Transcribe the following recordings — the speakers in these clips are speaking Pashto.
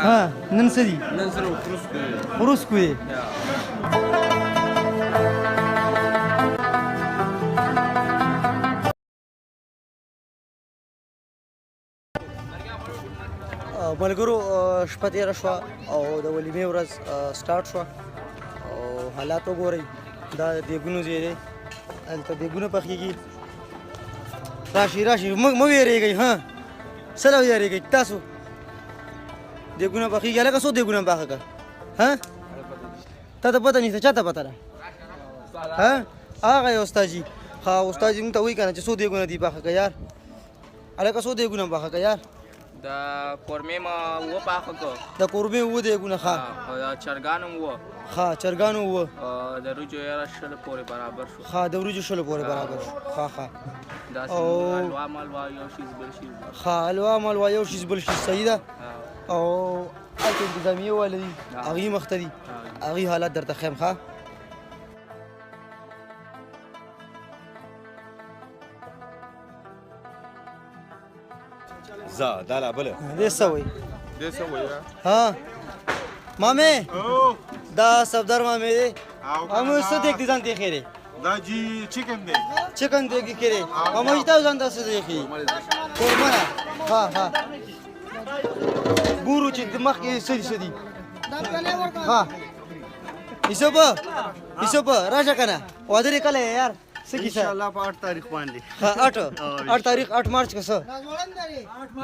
ها نن څه دي نن سره وروسته وروسکو یې ملګرو شپه تېره شوه او د ولیمې ورځ سټارټ شوه او حالات وګورئ دا د دیګونو ځای دی هلته دیګونه پخېږي راشئ راشئ مه وېرېږئ ها څه له وېرېږئ تاسو دیګونه پخېږي هلکه څو دیګونه پاخه کړه ها تا ته پته نشته چا ته پته ده ها هغه یې استاد جي ها استاد جي موږ ته وایي که نه چې څو دیګونه دي پاخه کړه یار هلکه څو دیګونه پاخه کړه یار د قورمې ما اووه پاخه کړه د قورمې اووه دیګونه ښه او د چرګانو اووه ښه چرګانو اووه د وریجو یاره شلو پورې برابر شو ښه د وریجو شلو پورې برابر شو ښه ښه داسې او- حلوا ملوا یو شیز بل شیز ښه حلوا ملوا یو شیز بل شیز صحیح ده او هلته انتظامیه واله دي هغې مخته دي هغې حالات درته ښیم ښه زه دا لا بله دې څه وایي دې څه وایي ها مامې دا صفدر مامې دی همو څه دیکھتی ځان دی خیره دا جی چکن دی چکن دیکھي کړي ماما یې تاسو ځان تاسو دیکھي قربانه ها ها ګورو چې دماغ کې سړي سړي ها ایسوبه راځه کنه واده کله یار څه کیسه ان شاء الله په 8 تاریخ باندې ها 8 تاریخ 8 مارچ کې څه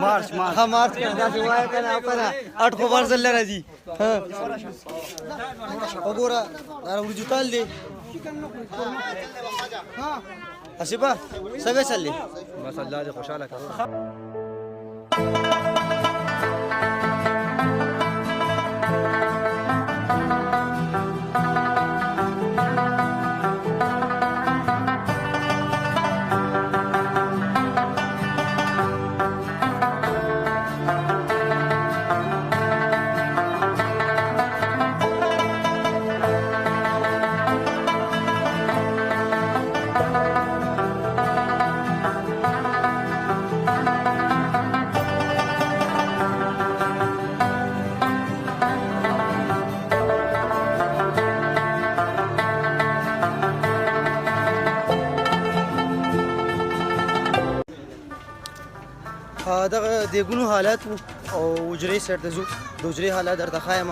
مارچ ها مارچ کې دا څه وایي کنه خپل 8 خو مارچ لر راځي ها وګوره دا ورجو تال دی ها اسيبه څنګه چلې بس الله دې خوشاله کړو دغه دیګونو حالات وو او حجرې سیټ ته ځو د حجرې حالات درته ښایم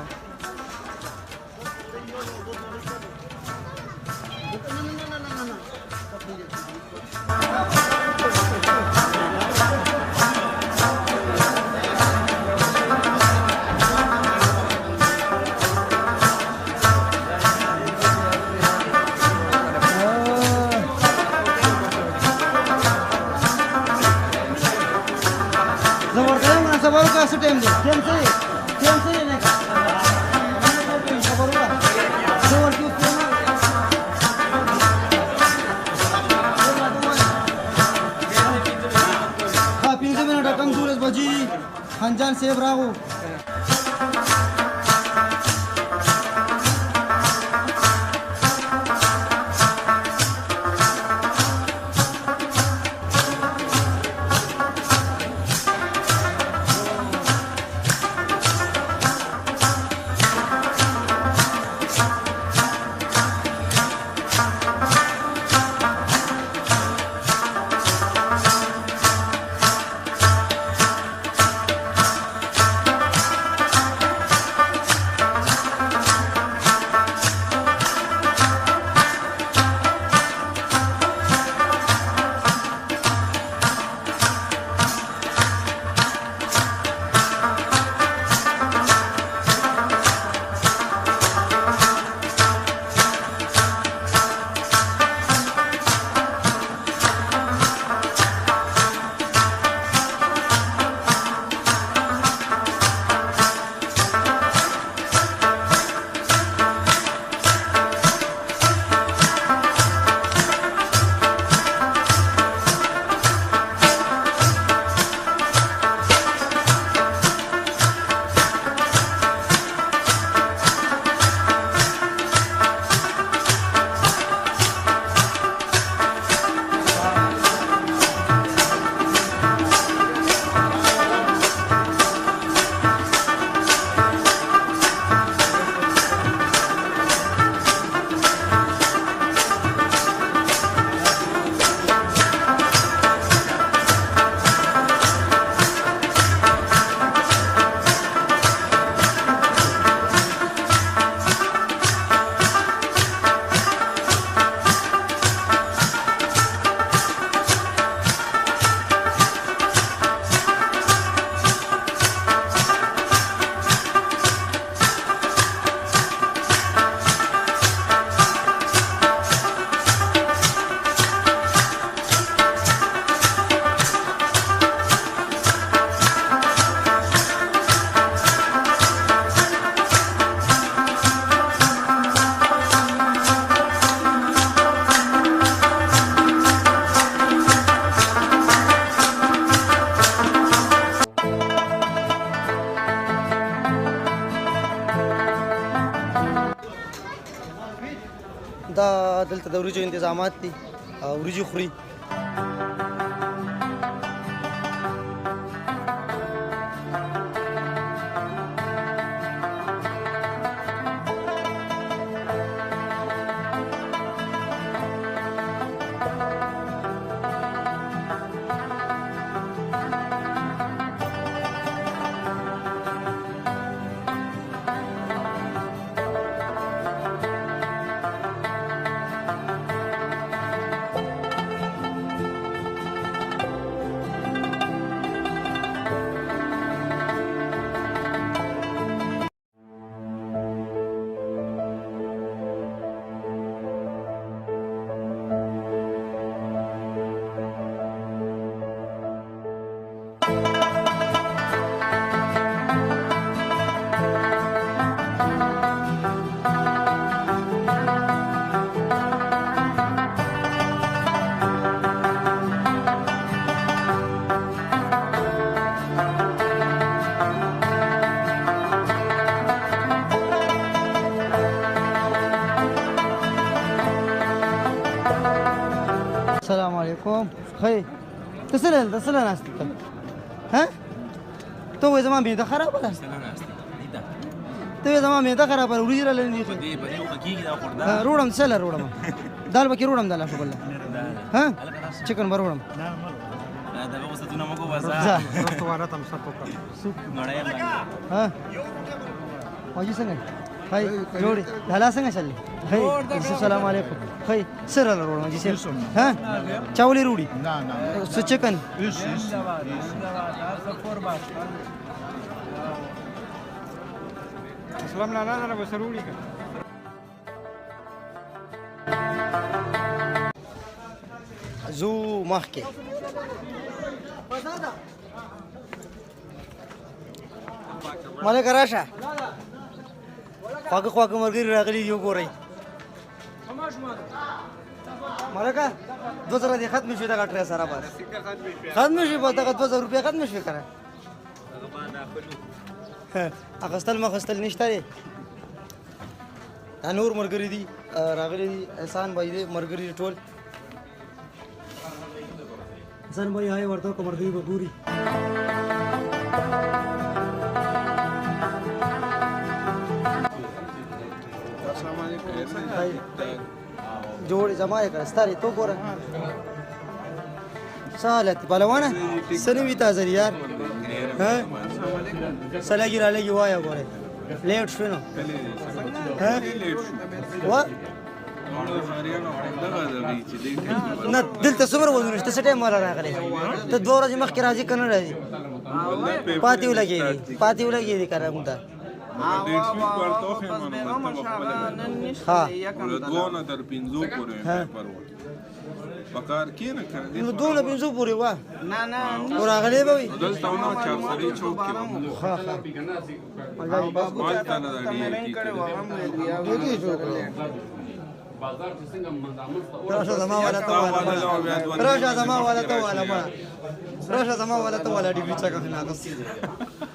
زه ورته یم نه خبر وکړه څه ټایم دی ټایم څه دی ټایم څه دی نه خبر وکړه زه ورته وکړم ها 15 منټه کم 12 بجې خنجان صاحب راغو دلته د وریجو انتظامات دي وریجې خوري السلام علیکم خی ته څه ناست ها ته وایې زما معده خرابه ده ته وایې زما معده خرابه ده وریجې راله نه دي روړم څه له روړم دال پکې روړم دال شو بله ها چکن به روړم ها حاجي څنګه خی جوړې ډالا څنګه چلې خی السلام علیکم خی سره روړم حاجي صاحب ها چاولې روړي څه چکن اسلام لا لا بس روړي زو مخکې ملک راشه خواږه خواږه ملګري راغلي دي وګورئ ملکه 2000 دې ختم شوي دغه ټرې سره بس ختم شوي بس دغه 2000 روپۍ ختم شوي که نه اخیستل مخیستل نشته دی دا نور ملګري دي راغلي دي احسان بھائی دی ملګري دي ټول احسان بھائی هاي ورته وکړه ملګري به ګوري جوړ زما یې کړه ستارې تو ګوره څه حالت دی پهلوانه څه نه وي تازه دي یار څه لګي رالګي وایه ګورې لیټ شوې نو وا نه دلته څومره وزن شته څه ټایم والا راغلی ته 2 ورځې مخکې راځي که نه راځي پاتې ولګېدي که نه موږ ته پکار کینه کنه نو دونه پنځو پورې وا نه راغلی به وي دلته نو چارسري چوک کې ښه مال ته نه دی راشه زما والا ته والا راشه زما والا ته والا ډیبي چا کنه